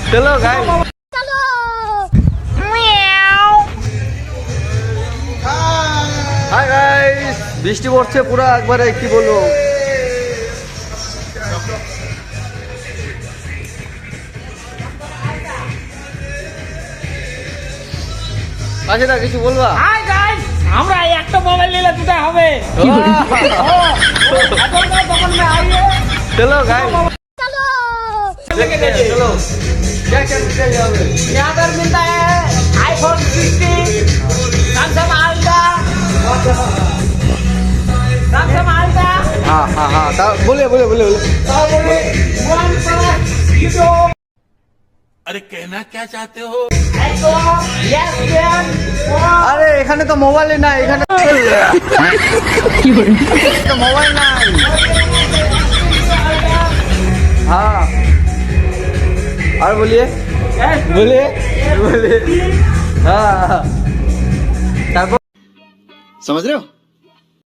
चलो गाइस चलो म्याऊ हाय गाइस বৃষ্টি পড়ছে পুরো একবারে কি বলবো আছে না কিছু বলবা হাই গাইস আমরা একটা মোবাইল নিলে দুটো হবে এখন না তখন মে আইয়ে चलो गाइस चलो चलो क्या क्या मिलता है यहाँ पे यहाँ पर मिलता है iPhone 16 Samsung ultra Samsung ultra हाँ हाँ हाँ बोले बोले बोले बोले वन प्लस वीडियो अरे कहना क्या चाहते हो यस मैन আরে এখানে তো মোবাইল নাই এখানে তো মোবাইল নাই हाँ और बोलिए बोलिए बोलिए हाँ तारপর समझ रहे हो